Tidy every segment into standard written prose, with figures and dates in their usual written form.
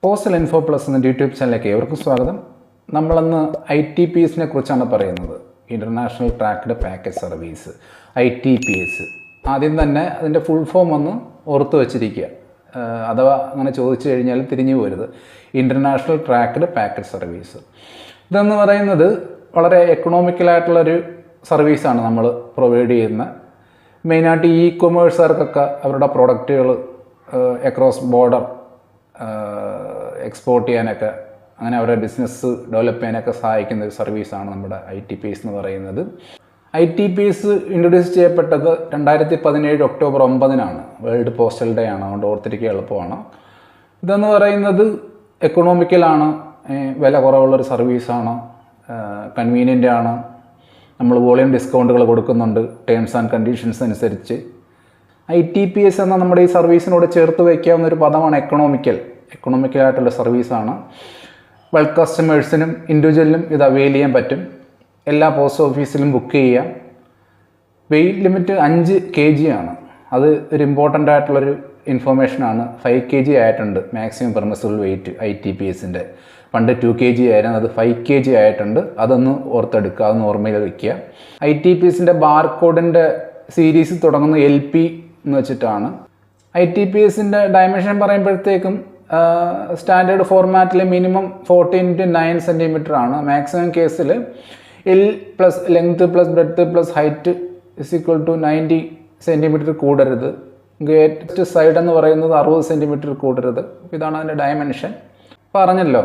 Postal info plus എന്ന YouTube ചാനലിലേക്ക് ഏവർക്കും സ്വാഗതം. നമ്മളന്ന് ITPSനെ കുറിച്ചാണ് പറയുന്നത്. International tracked package service, ITPS. ആദ്യം തന്നെ അതിൻ്റെ ഫുൾ ഫോം ഒന്ന് ഓർത്ത് വച്ചിരിക്കുക. അഥവാ അങ്ങനെ ചോദിച്ചു കഴിഞ്ഞാൽ തിരിഞ്ഞു പോരുത്. ഇൻ്റർനാഷണൽ ട്രാക്ക്ഡ് പാക്കേജ് സർവീസ് ഇതെന്ന് പറയുന്നത് വളരെ എക്കണോമിക്കലായിട്ടുള്ളൊരു സർവീസാണ് നമ്മൾ പ്രൊവൈഡ് ചെയ്യുന്ന. മെയിനായിട്ട് കൊമേഴ്സുകാർക്കൊക്കെ അവരുടെ പ്രോഡക്റ്റുകൾ അക്രോസ് ബോർഡർ എക്സ്പോർട്ട് ചെയ്യാനൊക്കെ, അങ്ങനെ അവരുടെ ബിസിനസ് ഡെവലപ്പ് ചെയ്യാനൊക്കെ സഹായിക്കുന്ന ഒരു സർവീസാണ് നമ്മുടെ ITPS എന്ന് പറയുന്നത്. ITPS ഇൻട്രൊഡ്യൂസ് ചെയ്യപ്പെട്ടത് 2017 ഒക്ടോബർ 9 വേൾഡ് പോസ്റ്റൽ ഡേ ആണ്. അതുകൊണ്ട് ഓർത്തിരിക്കുക എളുപ്പമാണ്. ഇതെന്ന് പറയുന്നത് എക്കണോമിക്കലാണ്, വില കുറവുള്ളൊരു സർവീസാണ്, കൺവീനിയൻ്റ് ആണ്. നമ്മൾ വോളിയം ഡിസ്കൗണ്ടുകൾ കൊടുക്കുന്നുണ്ട് ടേംസ് ആൻഡ് കണ്ടീഷൻസ് അനുസരിച്ച്. ITPS എന്ന നമ്മുടെ ഈ സർവീസിനോട് ചേർത്ത് വയ്ക്കാവുന്ന ഒരു പദമാണ് എക്കണോമിക്കലായിട്ടുള്ള സർവീസാണ്. ബൾക്ക് കസ്റ്റമേഴ്സിനും ഇൻഡിവിജ്വലിനും ഇത് അവെയിൽ ചെയ്യാൻ പറ്റും. എല്ലാ പോസ്റ്റ് ഓഫീസിലും ബുക്ക് ചെയ്യാം. വെയിറ്റ് ലിമിറ്റ് 5 kg ആണ്. അത് ഒരു ഇമ്പോർട്ടൻ്റ് ആയിട്ടുള്ളൊരു ഇൻഫോർമേഷനാണ്. 5 kg ആയിട്ടുണ്ട് മാക്സിമം പെർമിസിബിൾ വെയിറ്റ് ITPSൻ്റെ. പണ്ട് 2 kg ആയിരുന്നു, അത് 5 kg ആയിട്ടുണ്ട്. അതൊന്ന് ഓർത്തെടുക്കുക, അതൊന്ന് ഓർമ്മയിൽ വയ്ക്കുക. ITPSൻ്റെ ബാർകോഡിൻ്റെ സീരീസ് തുടങ്ങുന്ന LP എന്ന് വെച്ചിട്ടാണ്. ITPSൻ്റെ ഡയമെൻഷൻ പറയുമ്പോഴത്തേക്കും സ്റ്റാൻഡേർഡ് ഫോർമാറ്റിൽ മിനിമം 14x9 cm ആണ്. മാക്സിമം കേസിൽ L plus length plus breadth plus height = 90 cm കൂടരുത്. ഗ്രേറ്റസ്റ്റ് സൈഡ് എന്ന് പറയുന്നത് 60 cm കൂടരുത്. ഇതാണ് അതിൻ്റെ ഡയമെൻഷൻ. പറഞ്ഞല്ലോ,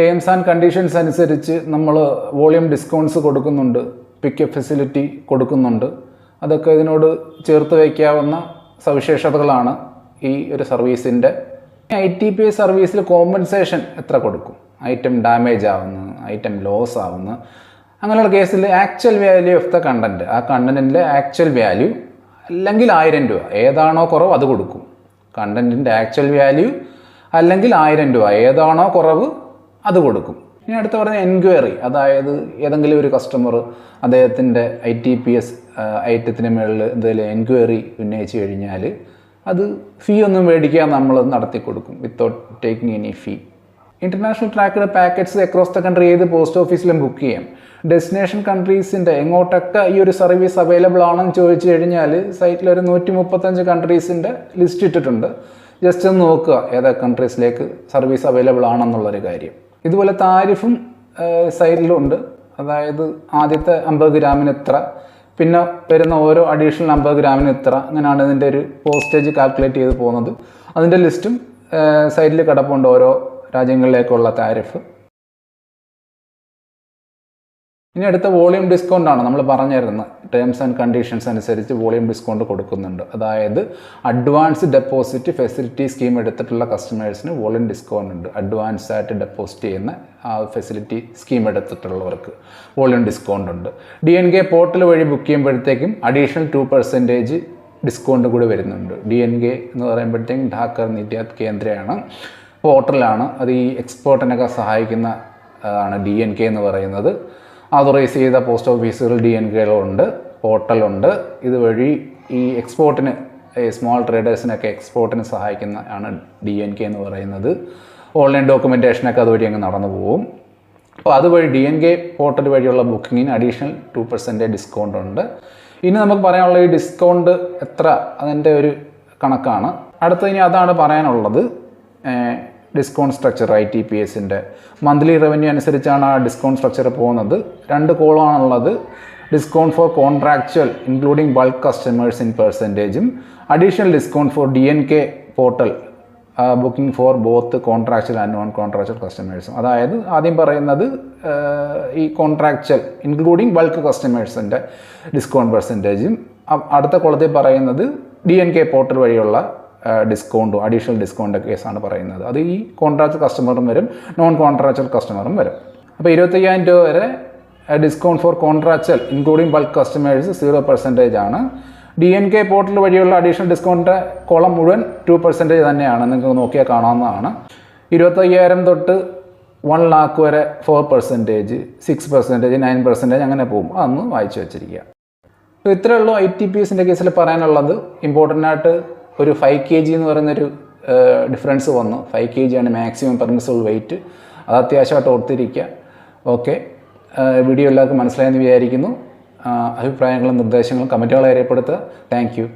ടേംസ് ആൻഡ് കണ്ടീഷൻസ് അനുസരിച്ച് നമ്മൾ വോളിയം ഡിസ്കൗണ്ട്സ് കൊടുക്കുന്നുണ്ട്, പിക്കപ്പ് ഫെസിലിറ്റി കൊടുക്കുന്നുണ്ട്. അതൊക്കെ ഇതിനോട് ചേർത്ത് വയ്ക്കാവുന്ന സവിശേഷതകളാണ് ഈ ഒരു സർവീസിൻ്റെ. ITPS സർവീസിൽ കോമ്പൻസേഷൻ എത്ര കൊടുക്കും? ഐറ്റം ഡാമേജ് ആവുന്നു, ഐറ്റം ലോസ് ആവുന്നു, അങ്ങനെയുള്ള കേസിൽ actual value of the content, ആ കണ്ടൻറ്റിൻ്റെ ആക്ച്വൽ വാല്യൂ അല്ലെങ്കിൽ 1000 രൂപ, ഏതാണോ കുറവ് അത് കൊടുക്കും. കണ്ടൻറ്റിൻ്റെ ആക്ച്വൽ വാല്യൂ അല്ലെങ്കിൽ 1000 രൂപ, ഏതാണോ കുറവ് അത് കൊടുക്കും. ഇനി അടുത്ത് പറഞ്ഞ എൻക്വയറി, അതായത് ഏതെങ്കിലും ഒരു കസ്റ്റമർ അദ്ദേഹത്തിൻ്റെ ITPS ഐറ്റത്തിന് മുകളിൽ എന്തെങ്കിലും എൻക്വയറി ഉന്നയിച്ച് കഴിഞ്ഞാൽ അത് ഫീ ഒന്നും മേടിക്കാതെ നമ്മൾ നടത്തി കൊടുക്കും, without taking any fee. International tracked packages across the country ഏത് പോസ്റ്റ് ഓഫീസിലും ബുക്ക് ചെയ്യാം. ഡെസ്റ്റിനേഷൻ കൺട്രീസിൻ്റെ എങ്ങോട്ടൊക്കെ ഈ ഒരു സർവീസ് അവൈലബിൾ ആണെന്ന് ചോദിച്ചു കഴിഞ്ഞാൽ സൈറ്റിൽ ഒരു 135 കൺട്രീസിൻ്റെ ലിസ്റ്റ് ഇട്ടിട്ടുണ്ട്. ജസ്റ്റ് ഒന്ന് നോക്കുക ഏതൊക്കെ കൺട്രീസിലേക്ക് സർവീസ് അവൈലബിൾ ആണെന്നുള്ളൊരു കാര്യം. ഇതുപോലെ താരിഫും സൈറ്റിലുണ്ട്. അതായത് ആദ്യത്തെ 50 ഗ്രാമിന് ഇത്ര, പിന്നെ വരുന്ന ഓരോ അഡീഷണൽ 50 ഗ്രാമിന് ഇത്ര, അങ്ങനെയാണ് ഇതിൻ്റെ ഒരു പോസ്റ്റേജ് കാൽക്കുലേറ്റ് ചെയ്ത് പോകുന്നത്. അതിൻ്റെ ലിസ്റ്റും സൈറ്റിൽ കിടപ്പുണ്ട്, ഓരോ രാജ്യങ്ങളിലേക്കുള്ള താരിഫ്. ഇനി അടുത്ത വോളിയം ഡിസ്കൗണ്ടാണ്. നമ്മൾ പറഞ്ഞിരുന്നത് ടേംസ് ആൻഡ് കണ്ടീഷൻസ് അനുസരിച്ച് വോളിയം ഡിസ്കൗണ്ട് കൊടുക്കുന്നുണ്ട്. അതായത് അഡ്വാൻസ് ഡെപ്പോസിറ്റ് ഫെസിലിറ്റി സ്കീം എടുത്തിട്ടുള്ള കസ്റ്റമേഴ്സിന് വോളിയം ഡിസ്കൗണ്ട് ഉണ്ട്. അഡ്വാൻസ് ആയിട്ട് ഡെപ്പോസിറ്റ് ചെയ്യുന്ന ആ ഫെസിലിറ്റി സ്കീം എടുത്തിട്ടുള്ളവർക്ക് വോളിയം ഡിസ്കൗണ്ട് ഉണ്ട്. DNK പോർട്ടൽ വഴി ബുക്ക് ചെയ്യുമ്പോഴത്തേക്കും അഡീഷണൽ 2% ഡിസ്കൗണ്ട് കൂടി വരുന്നുണ്ട്. DNK എന്ന് പറയുമ്പോഴത്തേക്കും ധാക്കർ നിർയാത് കേന്ദ്രയാണ്, പോർട്ടലാണ്. അത് ഈ എക്സ്പോർട്ടിനൊക്കെ സഹായിക്കുന്ന ആണ് DNK എന്ന് പറയുന്നത്. ഓതറൈസ് ചെയ്ത പോസ്റ്റ് ഓഫീസുകൾ DNKകളുണ്ട്, പോർട്ടലുണ്ട്. ഇതുവഴി ഈ എക്സ്പോർട്ടിന്, സ്മോൾ ട്രേഡേഴ്സിനൊക്കെ എക്സ്പോർട്ടിന് സഹായിക്കുന്ന ആണ് DNK എന്ന് പറയുന്നത്. ഓൺലൈൻ ഡോക്യുമെൻറ്റേഷനൊക്കെ അതുവഴി അങ്ങ് നടന്നു പോകും. അപ്പോൾ അതുവഴി DNK പോർട്ടൽ വഴിയുള്ള ബുക്കിങ്ങിന് അഡീഷണൽ 2% ഡിസ്കൗണ്ട് ഉണ്ട്. ഇനി നമുക്ക് പറയാനുള്ള ഈ ഡിസ്കൗണ്ട് എത്ര, അതിൻ്റെ ഒരു കണക്കാണ് അടുത്ത. ഇനി അതാണ് പറയാനുള്ളത്. ഡിസ്കൗണ്ട് സ്ട്രക്ചർ ITPSൻ്റെ മന്ത്ലി റവന്യൂ അനുസരിച്ചാണ് ആ ഡിസ്കൗണ്ട് സ്ട്രക്ചർ പോകുന്നത്. 2 കോളമാണുള്ളത്. Discount for contractual including bulk customers in പെർസെൻറ്റേജും, additional discount for DNK portal booking for both contractual and non contractual കസ്റ്റമേഴ്സും. അതായത് ആദ്യം പറയുന്നത് ഈ കോൺട്രാക്ച്വൽ ഇൻക്ലൂഡിംഗ് ബൾക്ക് കസ്റ്റമേഴ്സിൻ്റെ ഡിസ്കൗണ്ട് പെർസെൻറ്റേജും, അടുത്ത കോളത്തിൽ പറയുന്നത് DNK പോർട്ടൽ വഴിയുള്ള ഡിസ്കൗണ്ടും അഡീഷണൽ ഡിസ്കൗണ്ട് കേസാണ് പറയുന്നത്. അത് ഈ കോൺട്രാക്ച്വൽ കസ്റ്റമറും വരും, നോൺ കോൺട്രാക്ച്വൽ കസ്റ്റമറും വരും. അപ്പോൾ 25,000 രൂപ വരെ discount for contractual including bulk customers 0% ആണ്. DNK പോർട്ടൽ വഴിയുള്ള അഡീഷണൽ ഡിസ്കൗണ്ട് കോളം മുഴുവൻ 2% തന്നെയാണ്. നിങ്ങൾക്ക് നോക്കിയാൽ കാണാവുന്നതാണ്. 25,000 തൊട്ട് 1 lakh വരെ 4%, 6%, 9% അങ്ങനെ പോകും. അതൊന്ന് വായിച്ചു വെച്ചിരിക്കുക. അപ്പോൾ ഇത്രയേ ഉള്ളൂ ITPSൻ്റെ കേസിൽ പറയാനുള്ളത്. ഇമ്പോർട്ടൻ്റ് ആയിട്ട് ഒരു 5 kg എന്ന് പറയുന്നൊരു ഡിഫറൻസ് വന്നു. 5 kg ആണ് മാക്സിമം പെർമിസിബിൾ വെയിറ്റ്. അത് അത്യാവശ്യമായിട്ട് ഓർത്തിരിക്കുക. ഓക്കെ, വീഡിയോ എല്ലാവർക്കും മനസ്സിലായെന്ന് വിചാരിക്കുന്നു. അഭിപ്രായങ്ങളും നിർദ്ദേശങ്ങളും കമൻറ്റുകളായി രേഖപ്പെടുത്തുക. Thank you.